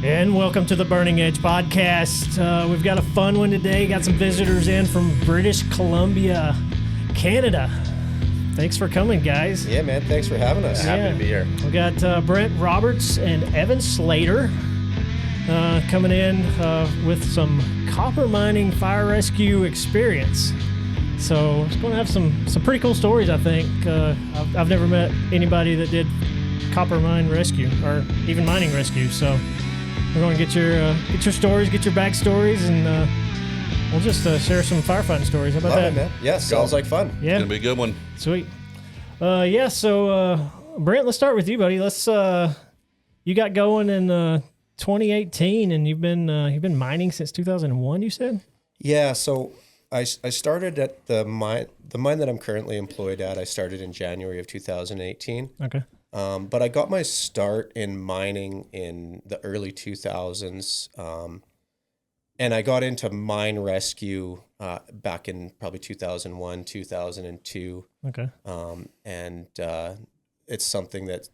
And welcome to the Burning Edge podcast. We've got a fun one today. Got some visitors in from British Columbia, Canada. Thanks for coming, guys. Yeah, man. Thanks for having us. Happy to be here. We got Brent Roberts and Evan Slater coming in with some copper mining fire rescue experience. So it's going to have some pretty cool stories, I think. I've never met anybody that did copper mine rescue or even mining rescue. So we're going to get your stories, get your backstories, and we'll just share some firefighting stories. How about that? Man. Yeah, sounds like fun. Yeah, It's gonna be a good one. sweet. So Brent, let's start with you, buddy. Let's you got going in 2018, and you've been mining since 2001. You said? Yeah. So I started at the mine that I'm currently employed at. I started in January of 2018. Okay. But I got my start in mining in the early 2000s. And I got into mine rescue back in probably 2001, 2002. Okay. And it's something that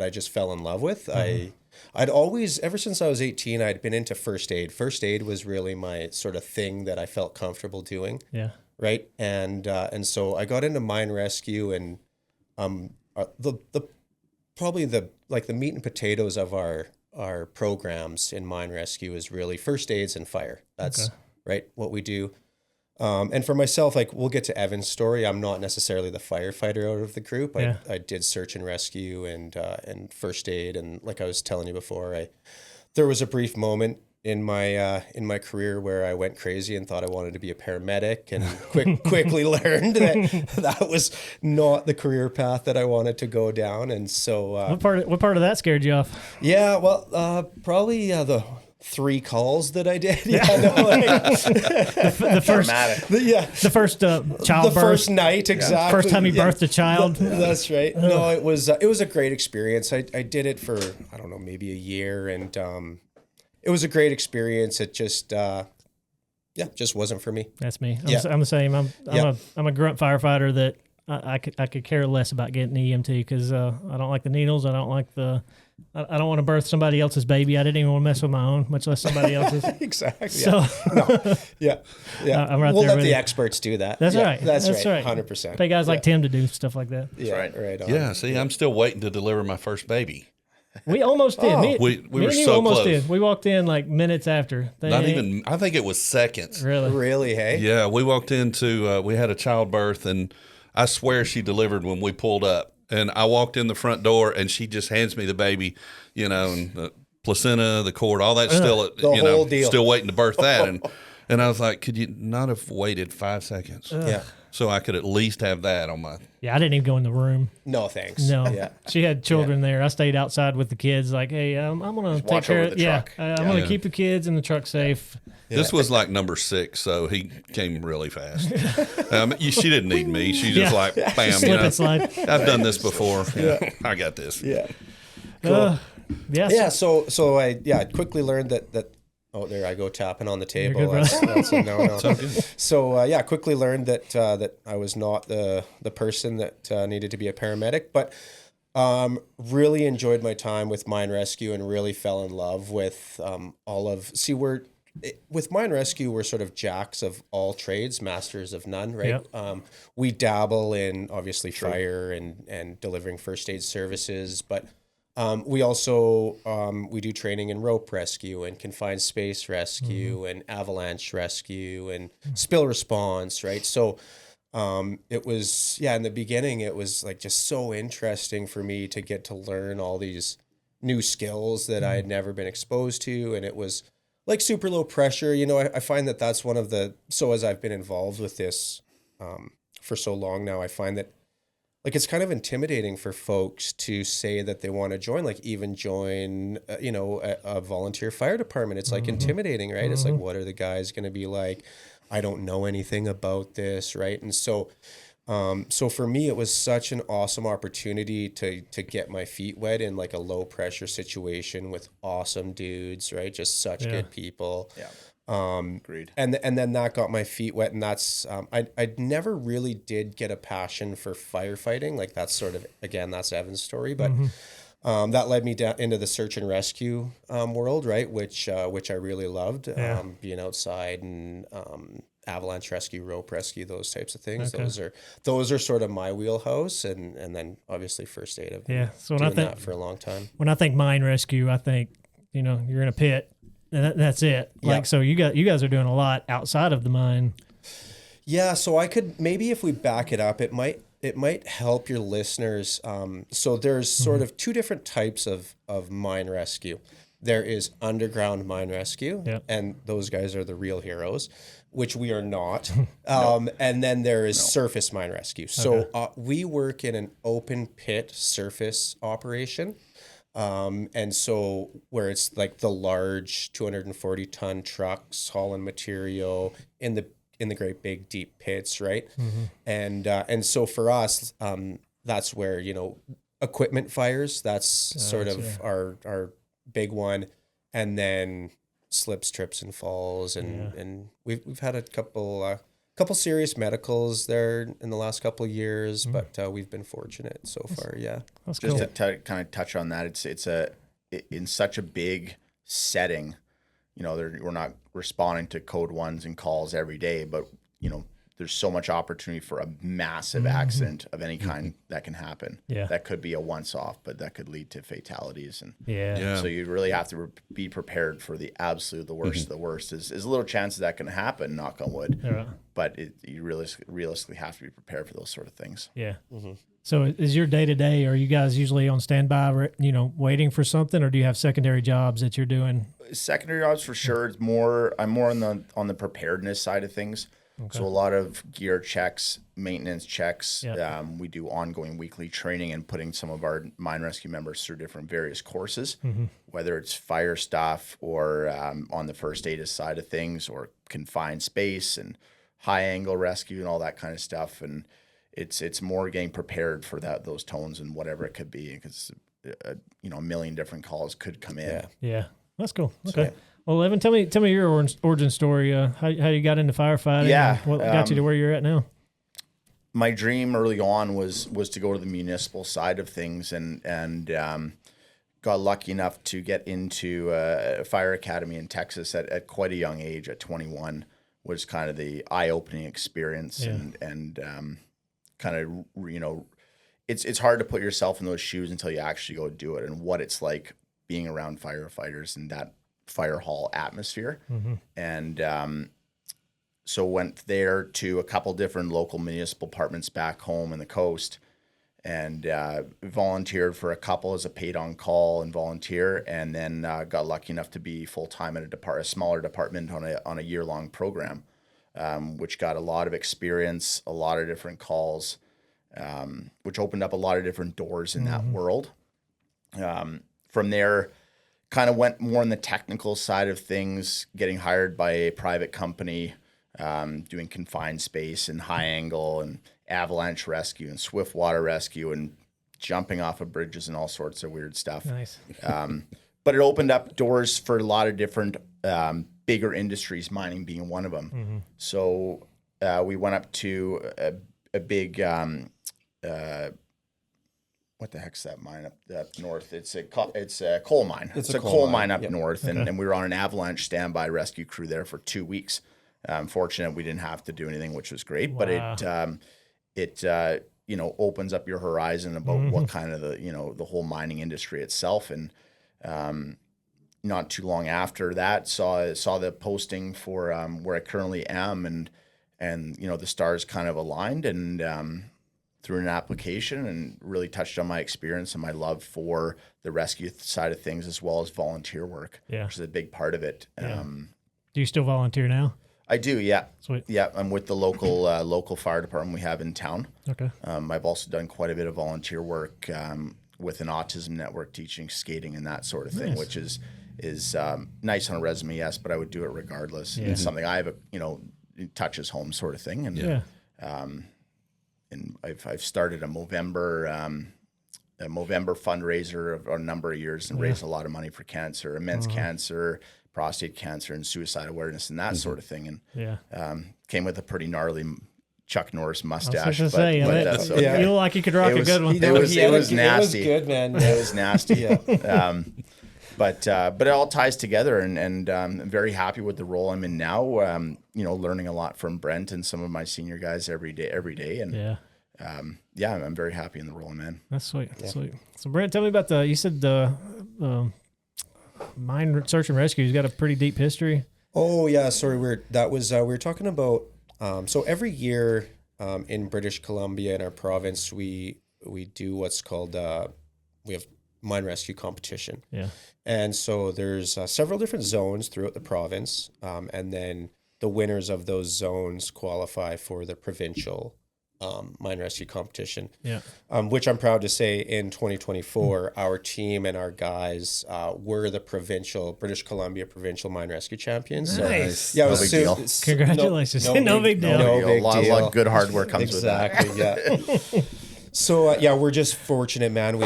I just fell in love with. Mm-hmm. I'd always, ever since I was 18, I'd been into first aid. First aid was really my sort of thing that I felt comfortable doing. Yeah. Right. And so I got into mine rescue, and the meat and potatoes of our programs in mine rescue is really first aids and fire. That's right, what we do. And for myself, like, we'll get to Evan's story. I'm not necessarily the firefighter out of the group. Yeah. I did search and rescue and first aid. And like I was telling you before, there was a brief moment in my career where I went crazy and thought I wanted to be a paramedic, and quickly learned that was not the career path that I wanted to go down. And so What part of that scared you off? yeah, well, probably the 3 calls that I did. Yeah, The first, Dramatic. the first childbirth. the first night, exactly. First time you birthed a child. That's right. No, it was a great experience. I did it for, I don't know, maybe a year, and it was a great experience. It just just wasn't for me. That's me. Yeah. I'm the same. I'm a grunt firefighter that I could care less about getting EMT because I don't like the needles. I don't like I don't want to birth somebody else's baby. I didn't even want to mess with my own, much less somebody else's. Exactly. So Yeah. I'm right we'll there let with the you. experts do that. That's Yeah, right. That's right. 100%. Pay guys like Tim to do stuff like that. Yeah, Right. on. Yeah, see, I'm still waiting to deliver my first baby. We almost did. We me were and you so almost close. did. We walked in like minutes after. I think it was seconds. Really. Really, hey? Yeah, we walked into, we had a childbirth, and I swear she delivered when we pulled up. And I walked in the front door, and she just hands me the baby, and the placenta, the cord, all that still, The whole deal. still waiting to birth that. And I was like, could you not have waited 5 seconds? Yeah. So I could at least have that on my. Yeah, I didn't even go in the room. No, thanks. No. Yeah. She had children there. I stayed outside with the kids. Like, hey, I'm gonna take watch care over of the yeah. truck. I'm gonna Yeah. keep the kids in the truck safe. This was like number 6, so he came really fast. She didn't need me. She just like, bam, Slip and slide. I've done this before. Yeah, I got this. Yeah. Yeah. So I quickly learned that oh, there I go, tapping on the table. You're good, That's a no. So quickly learned that I was not the person that needed to be a paramedic, but really enjoyed my time with mine rescue and really fell in love with with mine rescue, we're sort of jacks of all trades, masters of none, right? Yep. We dabble in obviously fire and delivering first aid services, but we also we do training in rope rescue and confined space rescue and avalanche rescue and spill response, right? So it was, in the beginning, it was like just so interesting for me to get to learn all these new skills that I had never been exposed to. And it was like super low pressure. I find that that's one of so as I've been involved with this for so long now, I find that like it's kind of intimidating for folks to say that they want to join, like even join, a volunteer fire department. It's like intimidating, right? It's like, what are the guys going to be like? I don't know anything about this, right? And so for me, it was such an awesome opportunity to get my feet wet in like a low pressure situation with awesome dudes, right? Just such good people. Yeah. Agreed. And then that got my feet wet, and that's I never really did get a passion for firefighting. Like that's sort of, again, that's Evan's story, but That led me down into the search and rescue world, right? Which I really loved, being outside and avalanche rescue, rope rescue, those types of things. Okay. Those are sort of my wheelhouse, and then obviously first aid. I've been So when I doing think that for a long time. when I think mine rescue, I think you're in a pit, and that's it. Like so, you guys are doing a lot outside of the mine. Yeah, so I could maybe if we back it up, it might help your listeners. So there's sort of two different types of mine rescue. There is underground mine rescue, and those guys are the real heroes, which we are not. And then there is surface mine rescue. So we work in an open pit surface operation. And so where it's like the large 240-ton trucks hauling material in the great big deep pits, right? And so for us, that's where equipment fires. That's sort of our big one, and then slips, trips, and falls, and we've had a couple serious medicals there in the last couple of years, but we've been fortunate so far. Yeah, That's Just cool. to kind of touch on that, it's in such a big setting. We're not responding to code ones and calls every day, but there's so much opportunity for a massive accident of any kind that can happen. Yeah. That could be a once-off, but that could lead to fatalities. And Yeah. so you really have to be prepared for the worst of the worst. There's a little chance that can happen, knock on wood, but you realistically have to be prepared for those sort of things. Yeah. So is your day-to-day, are you guys usually on standby, waiting for something, or do you have secondary jobs that you're doing? Secondary jobs for sure. I'm more on the preparedness side of things. Okay. So a lot of gear checks, maintenance checks. Yep. We do ongoing weekly training and putting some of our mine rescue members through different various courses, whether it's fire stuff or on the first aid side of things, or confined space and high angle rescue and all that kind of stuff. And it's more getting prepared for those tones and whatever it could be, because a million different calls could come in. Yeah. That's cool. Okay. Well, Evan, tell me your origin story. How you got into firefighting? Yeah. What got you to where you're at now? My dream early on was to go to the municipal side of things, and got lucky enough to get into a fire academy in Texas at quite a young age. At 21 was kind of the eye-opening experience, and kind of it's hard to put yourself in those shoes until you actually go do it, and what it's like being around firefighters and that fire hall atmosphere. And so went there to a couple different local municipal departments back home in the coast, and volunteered for a couple as a paid on call and volunteer, and then got lucky enough to be full-time at a smaller department on a year-long program, which got a lot of experience, a lot of different calls, which opened up a lot of different doors in that world. From there, kind of went more on the technical side of things, getting hired by a private company, doing confined space and high angle and avalanche rescue and swift water rescue and jumping off of bridges and all sorts of weird stuff. Nice. But it opened up doors for a lot of different bigger industries, mining being one of them. So we went up to a big what the heck's that mine up north? It's a coal mine. It's a coal mine up north, and we were on an avalanche standby rescue crew there for 2 weeks. Fortunate we didn't have to do anything, which was great. Wow. But it opens up your horizon about what kind of the whole mining industry itself. And not too long after that, saw the posting for where I currently am, and the stars kind of aligned, and through an application, and really touched on my experience and my love for the rescue side of things, as well as volunteer work, which is a big part of it. Do you still volunteer now? I do, yeah. Sweet. Yeah, I'm with the local fire department we have in town. Okay. I've also done quite a bit of volunteer work with an autism network, teaching skating and that sort of thing, which is nice on a resume, yes, but I would do it regardless. It's something I have, it touches home sort of thing. And and I've started a Movember fundraiser of a number of years, and raised a lot of money for cancer, immense cancer, prostate cancer, and suicide awareness and that sort of thing. And came with a pretty gnarly Chuck Norris I mustache. was going to say, but that- that's you okay. look like you could rock a good one. It was nasty. It was good, man. It was nasty. But it all ties together, and I'm very happy with the role I'm in now. Learning a lot from Brent and some of my senior guys every day, and I'm very happy in the role I'm in. That's sweet. That's sweet. So, Brent, tell me about you said the mine search and rescue. You've got a pretty deep history. Oh yeah, sorry. We were talking about. So every year in British Columbia in our province, we do what's called we have mine rescue competition. Yeah. And so there's several different zones throughout the province, and then the winners of those zones qualify for the provincial mine rescue competition. Yeah. Which I'm proud to say in 2024, our team and our guys were the British Columbia provincial mine rescue champions. Nice. So, yeah, No big deal. Congratulations. No big deal. No big A lot deal. of good hard work comes with that. Exactly. Yeah. So we're just fortunate, man.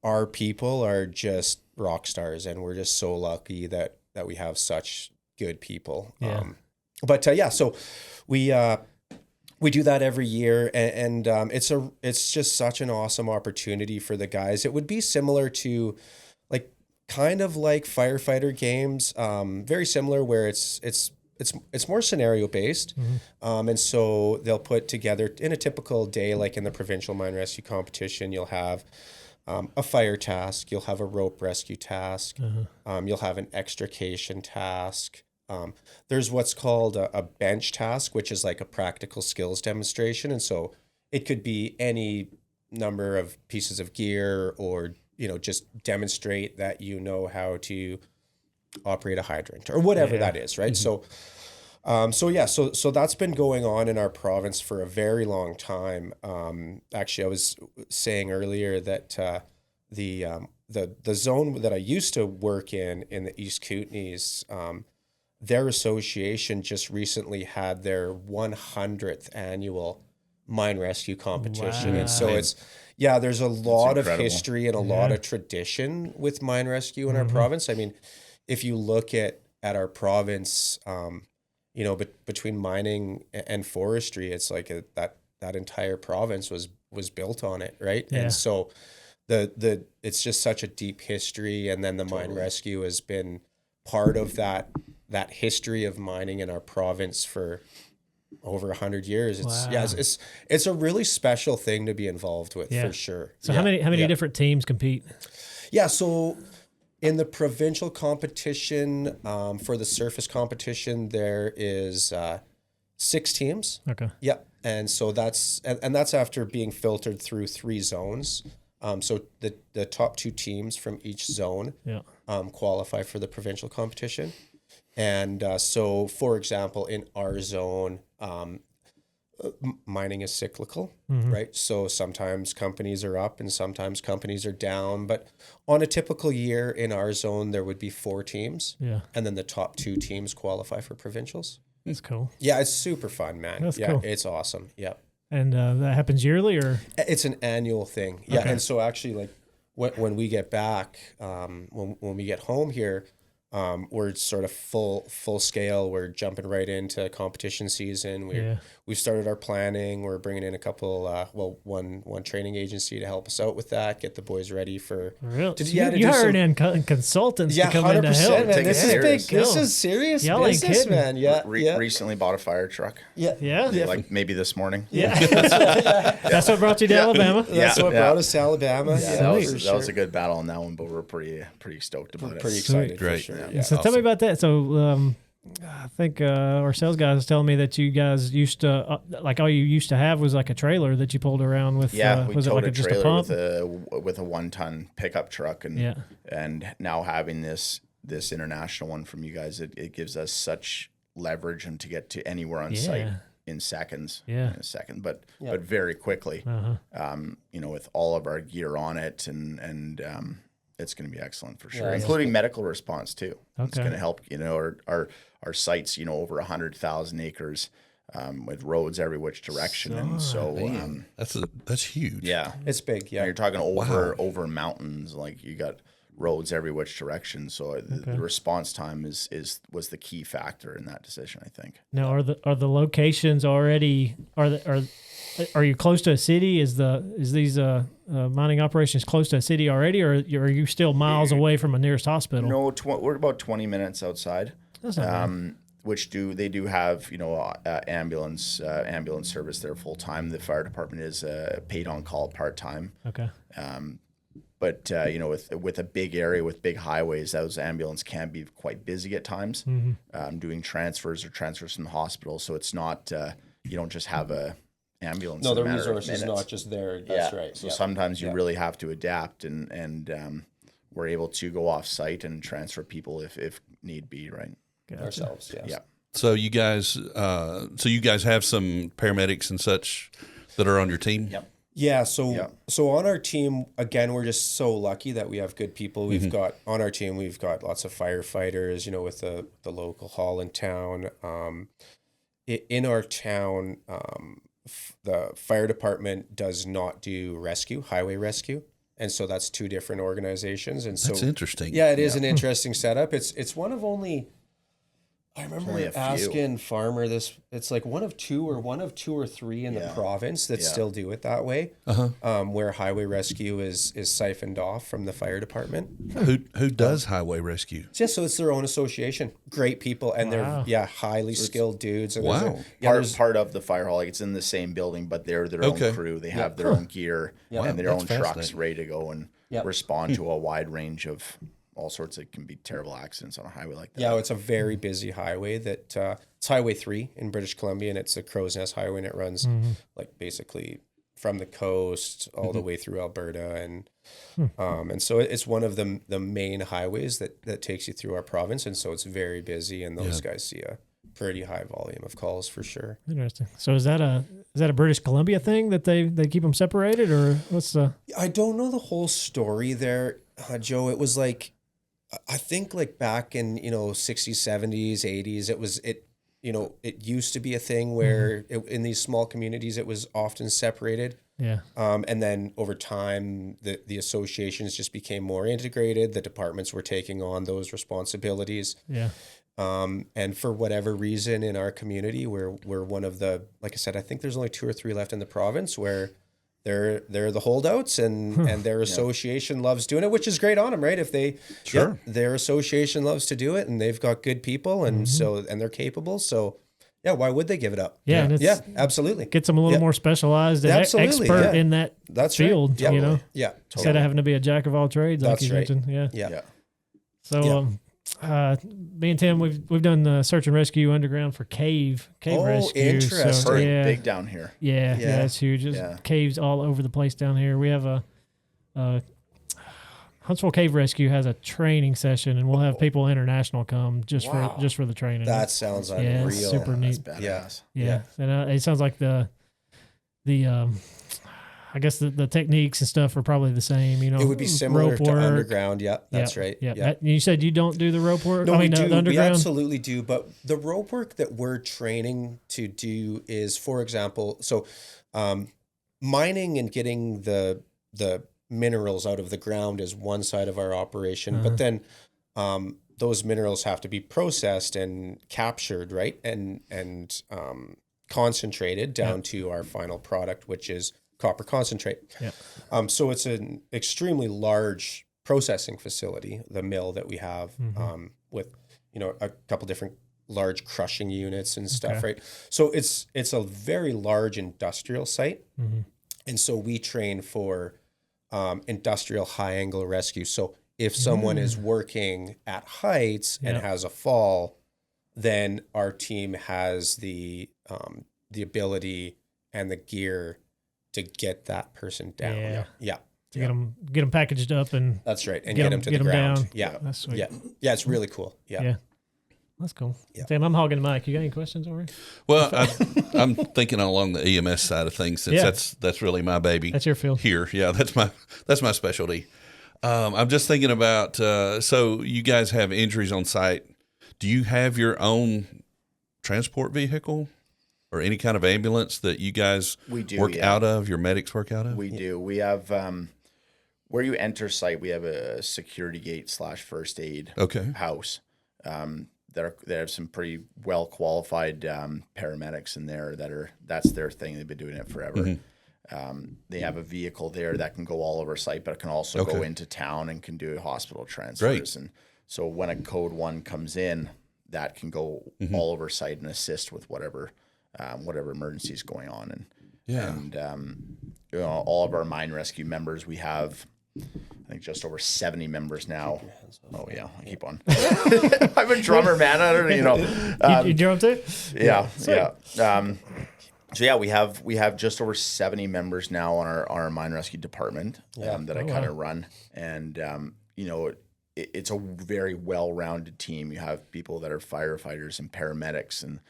Our people are just rock stars, and we're just so lucky that we have such good people. Yeah. So we do that every year, and it's just such an awesome opportunity for the guys. It would be similar to kind of like firefighter games, very similar, where it's more scenario based. Mm-hmm. And so they'll put together in a typical day, like in the provincial mine rescue competition, you'll have a fire task, you'll have a rope rescue task, you'll have an extrication task. There's what's called a bench task, which is like a practical skills demonstration. And so it could be any number of pieces of gear, or, just demonstrate that you know how to operate a hydrant or whatever that is, right? Mm-hmm. So that's been going on in our province for a very long time. Actually, I was saying earlier that the zone that I used to work in the East Kootenays, their association just recently had their 100th annual mine rescue competition. Wow. And so there's a lot of incredible. history and a lot of tradition with mine rescue in our province. I mean, if you look at our province, between mining and forestry, it's like that entire province was built on it, right? Yeah. And so it's just such a deep history, and then the mine rescue has been part of that history of mining in our province for over 100 years. It's a really special thing to be involved with, for sure. So how many different teams compete? Yeah, so in the provincial competition, for the surface competition, there is 6 teams. Okay. Yeah, and so that's after being filtered through 3 zones. So the top 2 teams from each zone qualify for the provincial competition. And so, for example, in our zone, mining is cyclical, right? So sometimes companies are up and sometimes companies are down. But on a typical year in our zone, there would be 4 teams. Yeah. And then the top 2 teams qualify for provincials. That's cool. Yeah, it's super fun, man. That's cool. It's awesome. Yeah. And that happens yearly, or? It's an annual thing. Yeah. Okay. And so actually, when we get back, when we get home here, we're sort of full scale. We're jumping right into competition season. We've started our planning. We're bringing in a couple, one training agency to help us out with that, get the boys ready for. Really? You hired in consultants to come in to help. Man. This is big. Cool. This is serious Y'all ain't business, kidding. man. Yeah. Recently bought a fire truck. Yeah. Like maybe this morning. Yeah. That's what brought you to Alabama. That's what brought us to Alabama. Yeah, that was a good battle on that one, but we're pretty stoked about it. Pretty excited. Great. For sure. Yeah. Yeah. So tell me about that. So I think our sales guy was telling me that you guys used to all you used to have was like a trailer that you pulled around with. Yeah, we was it towed like a just a trailer pump? with a 1-ton pickup truck, and now having this international one from you guys, it gives us such leverage and to get to anywhere on site in seconds. Yeah. In a second, but very quickly. With all of our gear on it, and it's going to be excellent for sure, including medical response too. It's going to help. Our sites, over 100,000 acres, with roads every which direction, and so that's huge. yeah, It's big. Yeah. you're talking over mountains, like you got roads every which direction. So the response time was the key factor in that decision, I think. Now, are the locations already are you close to a city? Is these mining operations close to a city already, or are you still miles away from a nearest hospital? No, we're about 20 minutes outside. That's not bad. Which they do have, ambulance service there full time. The fire department is paid on call part time. Okay. But with a big area with big highways, those ambulance can be quite busy at times, doing transfers from the hospital. So it's not you don't just have a ambulance. No, in a the matter of resource is minutes. not just there. That's right. So sometimes you really have to adapt, and we're able to go off site and transfer people if need be. Right. Gotcha. Ourselves. Yes. Yeah. So you guys have some paramedics and such that are on your team. Yep. Yeah, so on our team, again, we're just so lucky that we have good people. We've got on our team, we've got lots of firefighters, with the local hall in town. In our town, the fire department does not do highway rescue. And so that's two different organizations. And so That's interesting. Yeah, it is an interesting setup. It's one of only, I remember asking Farmer this, it's like one of two or three in the province that still do it that way, where highway rescue is siphoned off from the fire department. Who does highway rescue? So it's their own association. Great people, and they're highly skilled dudes. And Part of the fire hall, like it's in the same building, but they're their own crew. They have their own gear and their own trucks ready to go and respond to a wide range of all sorts. It can be terrible accidents on a highway like that. Yeah, it's a very busy highway that it's Highway 3 in British Columbia, and it's a Crow's Nest highway, and it runs like basically from the coast all the way through Alberta, and so it's one of the main highways that takes you through our province, and so it's very busy, and those guys see a pretty high volume of calls for sure. Interesting. So is that a British Columbia thing that they keep them separated, or what's the? I don't know the whole story there, Joe. It was like, I think like back in 60s, 70s, 80s, it used to be a thing where in these small communities it was often separated. Yeah. And then over time the associations just became more integrated. The departments were taking on those responsibilities. Yeah. And for whatever reason in our community, we're one of the, like I said, I think there's only 2 or 3 left in the province where they're the holdouts, and their association loves doing it, which is great on them, right? If they their association loves to do it, and they've got good people, and and they're capable, so why would they give it up? Yeah, and absolutely. Gets them a little more specialized and expert in that field, totally. Instead of having to be a jack of all trades, like you mentioned. Yeah. So me and Tim, we've done search and rescue underground for cave rescue. Interesting. So, big down here. Yeah, it's huge. There's caves all over the place down here. We have a Huntsville Cave Rescue has a training session, and we'll have people international come just for the training. That sounds unreal. It's super neat. That's Yeah. And it sounds like the I guess the techniques and stuff are probably the same, It would be similar to underground. Yeah, that's right. Yeah. You said you don't do the rope work? No, we do. The underground? We absolutely do. But the rope work that we're training to do is, for example, mining and getting the minerals out of the ground is one side of our operation. But then those minerals have to be processed and captured, right? And concentrated down to our final product, which is copper concentrate. So it's an extremely large processing facility, the mill that we have, with a couple different large crushing units and stuff, right? So it's a very large industrial site, and so we train for industrial high angle rescue. So if someone is working at heights and has a fall, then our team has the ability and the gear to get that person down. To get them packaged up and that's right, and get them to the ground. Down. Yeah, that's sweet. Yeah, it's really cool. Yeah, that's cool. Sam, I'm hogging the mic. You got any questions over here? Well, I'm thinking along the EMS side of things, since that's really my baby. That's your field here. Yeah, that's my specialty. I'm just thinking about. So you guys have injuries on site. Do you have your own transport vehicle? Or any kind of ambulance that you guys work out of, your medics work out of? We do. We have where you enter site, we have a security gate / first aid Okay. house. That have some pretty well qualified paramedics in there that's their thing. They've been doing it forever. They have a vehicle there that can go all over site, but it can also go into town and can do hospital transfers. Great. And so when a code 1 comes in, that can go all over site and assist with whatever emergency is going on. And all of our mine rescue members, we have, I think, just over 70 members now. Oh yeah, I keep on. I'm a drummer, man. I don't know. You drum too? Yeah. So yeah, we have just over 70 members now on our mine rescue department that I kind of run, and it's a very well-rounded team. You have people that are firefighters and paramedics, and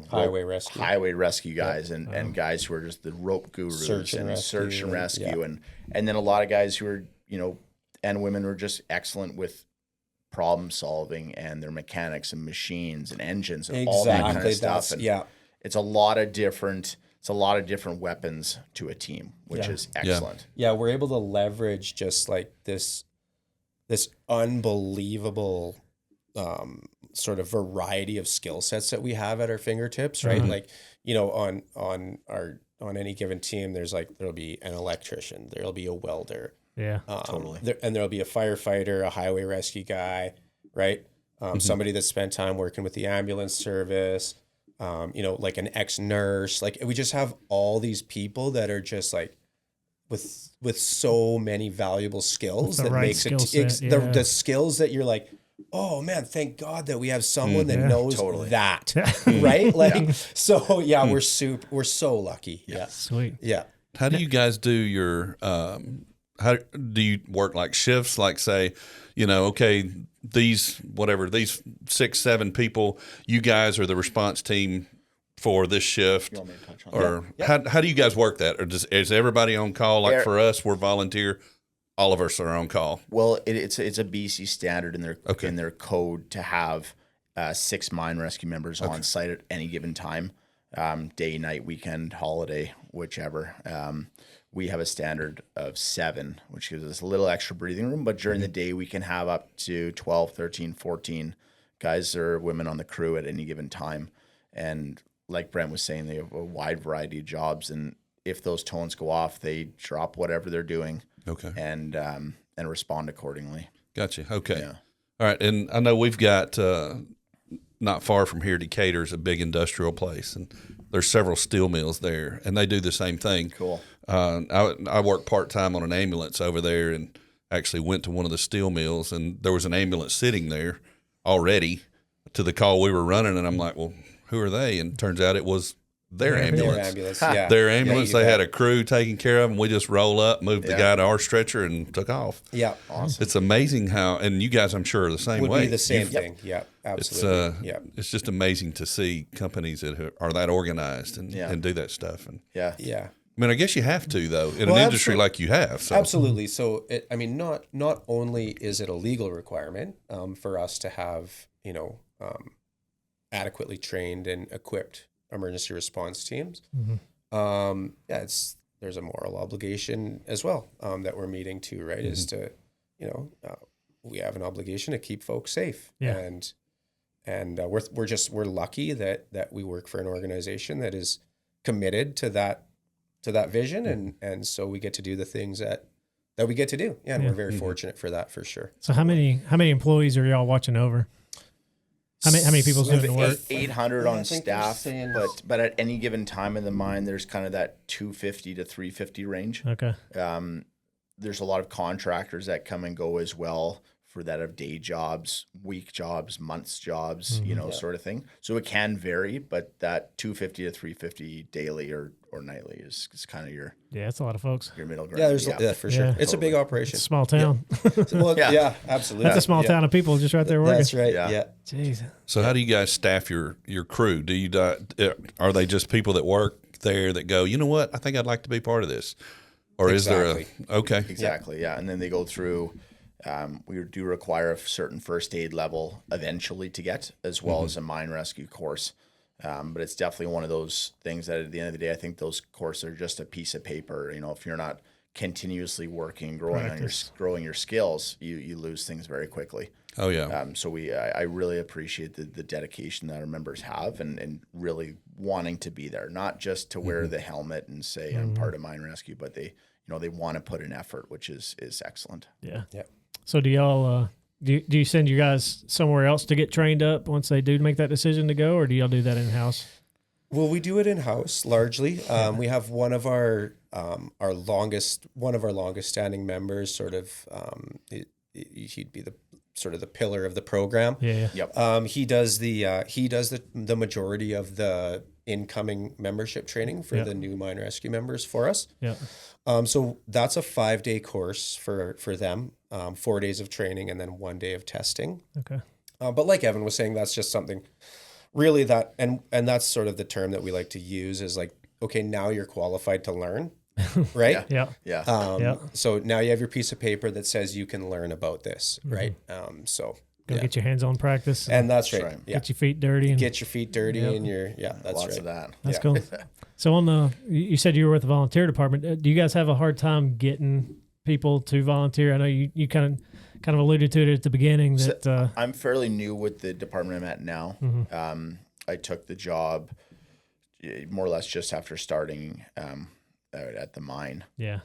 highway rescue guys, and guys who are just the rope gurus search and rescue, and then a lot of guys who are and women who are just excellent with problem solving, and their mechanics and machines and engines and all that kind of stuff. And it's a lot of different weapons to a team, which is excellent. Yeah, we're able to leverage just like this unbelievable sort of variety of skill sets that we have at our fingertips, right? Like, on any given team, there'll be an electrician, there'll be a welder, Totally, and there'll be a firefighter, a highway rescue guy, right? Somebody that spent time working with the ambulance service, like an ex-nurse. Like, we just have all these people that are just like with so many valuable skills that makes the skills that you're like, oh man, thank God that we have someone that knows that, right? Like, so we're so lucky. Yeah. Sweet. Yeah. How do you guys do your, how do you work like shifts? Like, say, okay, these 6, 7 people, you guys are the response team for this shift, You want me to touch on or how do you guys work that? Or is everybody on call? Like for us, we're volunteer. All of us are on call. Well, it's a BC standard in their code to have 6 mine rescue members on site at any given time, day, night, weekend, holiday, whichever. We have a standard of 7, which gives us a little extra breathing room. But during the day, we can have up to 12, 13, 14 guys or women on the crew at any given time. And like Brent was saying, they have a wide variety of jobs. And if those tones go off, they drop whatever they're doing. Okay. And respond accordingly. Gotcha. Okay. Yeah. All right. And I know we've got not far from here, Decatur's a big industrial place, and there's several steel mills there, and they do the same thing. Cool. I work part-time on an ambulance over there, and actually went to one of the steel mills, and there was an ambulance sitting there already to the call we were running, and I'm like, well, who are they? And turns out it was their ambulance. Their ambulance. They had a crew taking care of them. We just roll up, moved the guy to our stretcher, and took off. Yeah, awesome. It's amazing how, and you guys, I'm sure, are the same way. Would be the same thing. Yeah, absolutely. It's just amazing to see companies that are that organized and do that stuff. And yeah. I mean, I guess you have to, though, in an industry like you have. So. Absolutely. So, not only is it a legal requirement for us to have, adequately trained and equipped emergency response teams. There's a moral obligation as well that we're meeting too, right? Is to, we have an obligation to keep folks safe, and we're lucky that we work for an organization that is committed to that vision, and so we get to do the things that we get to do. Yeah, and we're very fortunate for that, for sure. So how many employees are y'all watching over? How many people's doing the work? 800 on staff, but at any given time in the mine, there's kind of that 250 to 350 range. Okay. There's a lot of contractors that come and go as well for that of day jobs, week jobs, months jobs, sort of thing. So it can vary, but that 250 to 350 daily or nightly is kind of your that's a lot of folks. Your middle ground. Yeah, there's for sure. Yeah. It's a big operation. It's a small town. Yeah, absolutely. That's a small town of people just right there working. That's right. Yeah. Jeez. So how do you guys staff your crew? Are they just people that work there that go, you know what, I think I'd like to be part of this? Or is there Exactly, yeah. And then they go through, we do require a certain first aid level eventually to get, as well as a mine rescue course. But it's definitely one of those things that at the end of the day, I think those courses are just a piece of paper. If you're not continuously working, growing Practice. growing your skills, you lose things very quickly. Oh yeah. So I really appreciate the dedication that our members have, and really wanting to be there, not just to wear the helmet and say I'm part of mine rescue, but they want to put in effort, which is excellent. Yeah. Yeah. So do y'all do you send you guys somewhere else to get trained up once they do make that decision to go, or do y'all do that in house? Well, we do it in house largely. We have one of our longest standing members. Sort of, he'd be the pillar of the program. Yeah. Yep. He does the majority of the incoming membership training for the new mine rescue members for us. Yeah. So that's a 5-day course for them, 4 days of training and then 1 day of testing. Okay. But like Evan was saying, that's just something really that, and that's sort of the term that we like to use is like, okay, now you're qualified to learn, right? Yeah. Yeah. So now you have your piece of paper that says you can learn about this, right? So Go get your hands-on practice. and that's right. right. Yeah. Get your feet dirty. And Get your feet dirty and that's Lots right. of that. That's cool. So you said you were with the volunteer department. Do you guys have a hard time getting people to volunteer? I know you kind of alluded to it at the beginning that I'm fairly new with the department I'm at now. I took the job more or less just after starting at the mine. yeah.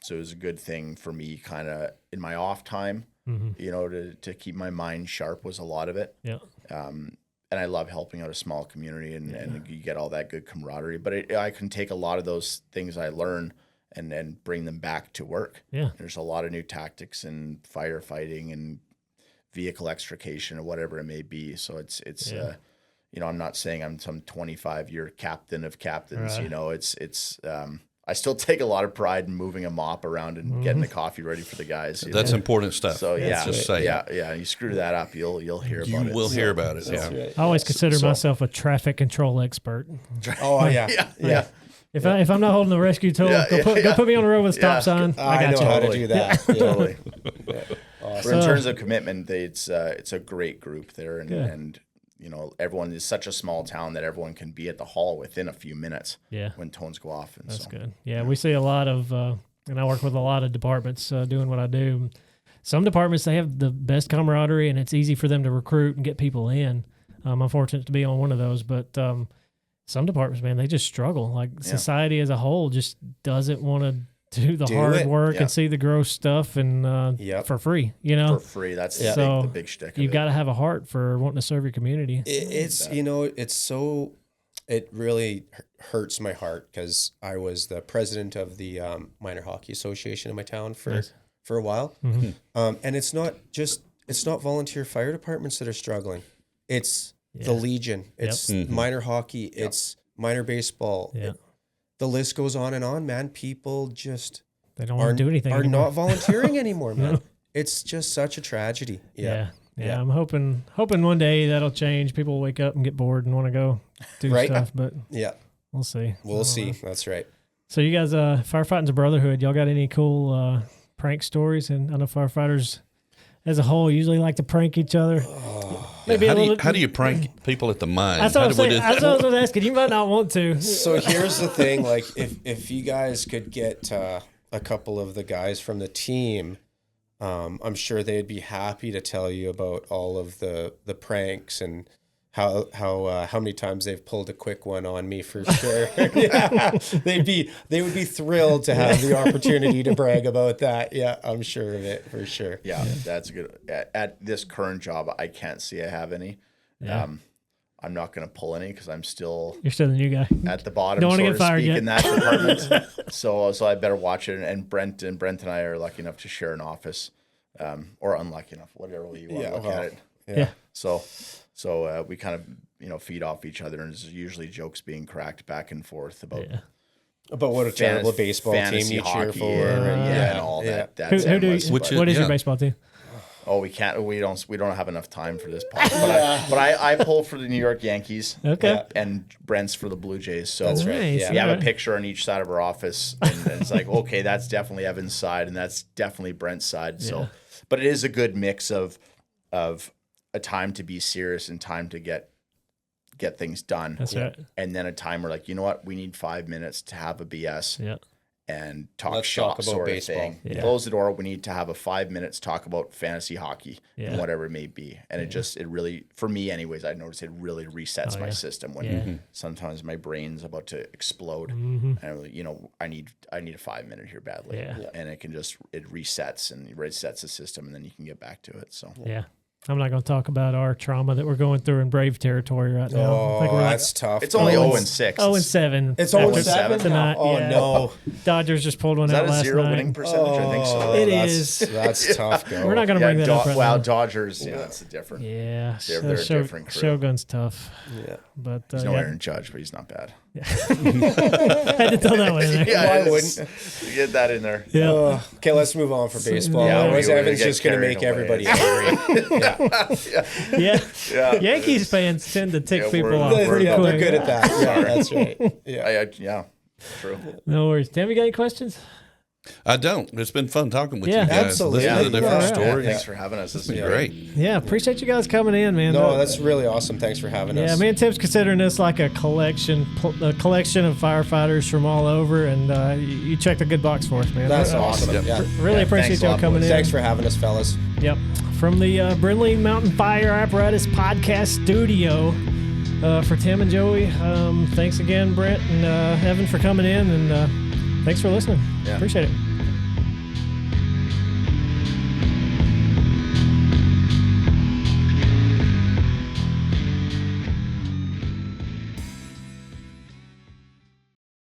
So it was a good thing for me kind of in my off time, to keep my mind sharp was a lot of it. Yeah. And I love helping out a small community and you get all that good camaraderie. But I can take a lot of those things I learn and bring them back to work. Yeah. There's a lot of new tactics in firefighting and vehicle extrication or whatever it may be. So it's I'm not saying I'm some 25-year captain of captains. Right. It's I still take a lot of pride in moving a mop around and getting the coffee ready for the guys. That's important stuff. So Just say it. yeah. You screw that up, you'll hear You about it. will hear about it. That's Yeah. right. I always consider myself a traffic control expert. Oh yeah. Yeah. If I'm not holding the rescue tool, go put me on the road with a stop sign. I I got know you. how to do that. Yeah. Totally. Awesome. But in terms of commitment, it's a great group there, and everyone is such a small town that everyone can be at the hall within a few minutes. Yeah. When tones go off. And That's so, good. Yeah, we see a lot of, and I work with a lot of departments doing what I do. Some departments, they have the best camaraderie, and it's easy for them to recruit and get people in. I'm fortunate to be on one of those, but some departments, man, they just struggle. Like society as a whole just doesn't want to do the hard work and see the gross stuff and for free, For free. That's the big shtick. You've got to have a heart for wanting to serve your community. It really hurts my heart because I was the president of the minor hockey association in my town for a while. And it's not volunteer fire departments that are struggling. It's the Legion. It's minor hockey. It's minor baseball. Yeah. The list goes on and on, man. People just They don't want to do anything are anymore. not volunteering anymore, man. It's just such a tragedy. Yeah. I'm hoping one day that'll change. People will wake up and get bored and want to go do stuff, but we'll see. We'll see. That's right. So you guys, Firefighting's a brotherhood. Y'all got any cool prank stories? And I know firefighters as a whole usually like to prank each other. Maybe How do you prank people at the mine? That's what I was saying. That's what I was asking. You might not want to. So here's the thing: like, if you guys could get a couple of the guys from the team, I'm sure they'd be happy to tell you about all of the pranks and how many times they've pulled a quick one on me for sure. They would be thrilled to have the opportunity to brag about that. Yeah, I'm sure of it for sure. Yeah, that's good. At this current job, I can't see I have any. Yeah. I'm not going to pull any because you're still the new guy at the bottom. Don't want to get fired yet. In that department. so I better watch it. And Brent and I are lucky enough to share an office, or unlucky enough, whatever way you want to look at it. Yeah. So we kind of feed off each other, and there's usually jokes being cracked back and forth about what a terrible baseball team you cheer for, and all that. That's what is your baseball team? Oh, we can't. We don't have enough time for this podcast. But I pull for the New York Yankees. Okay. And Brent's for the Blue Jays. So That's right. Nice. we have a picture on each side of our office, and it's like, okay, that's definitely Evan's side, and that's definitely Brent's side. So, but it is a good mix of a time to be serious and time to get things done. That's right. And then a time where, like, you know what, we need 5 minutes to have a BS. Yeah. and talk Let's shop talk about sort baseball. of thing. Yeah. Close the door. We need to have a 5 minutes talk about fantasy hockey Yeah. and whatever it may be. And it really, for me anyways, I noticed it really resets my system when sometimes my brain's about to explode. And I really, I need a 5 minute here badly. Yeah. And it resets the system, and then you can get back to it. So Yeah. I'm not going to talk about our trauma that we're going through in Brave territory right now. I think Oh, we're that's tough. it's only Oh, 0-6. 0-7. It's after 0-7 tonight. Oh yeah. no. Dodgers just pulled one Is out that a last 0 night. winning percentage? I think so. It that's, is. That's tough. Go. We're not going to bring that up right now. Dodgers. Yeah, that's a different. Yeah, They're a different crew. Shogun's tough, Yeah. but He's no yeah. Aaron Judge, but he's not bad. Had to throw that one in there. Why it's- wouldn't? Get that in there. Yeah. Okay, let's move on for baseball. Yeah, Otherwise, we Evan's get just going to carried make away. everybody angry. Yeah. Yeah. Yankees fans tend to tick Yeah, people we're- off. pretty Yeah, quick. they're good at that. Yeah, that's right. Yeah. Yeah. True. No worries. Tim, you got any questions? I don't. It's been fun talking with Yeah. you guys. Absolutely. Listening to the different Yeah. stories. Thanks for having us. This is Great. Yeah, appreciate you guys coming in, man. No, that's really awesome. Thanks for having us. Yeah, me and Tim's considering this like a collection of firefighters from all over, and you checked a good box for us, man. That's Re- awesome. Yep. Yeah. Really Yeah, appreciate thanks a y'all lot, coming boys. in. Thanks for having us, fellas. Yep. From the Brindley Mountain Fire Apparatus Podcast Studio, for Tim and Joey, thanks again, Brent and Evan, for coming in, and thanks for listening. Yeah. Appreciate it.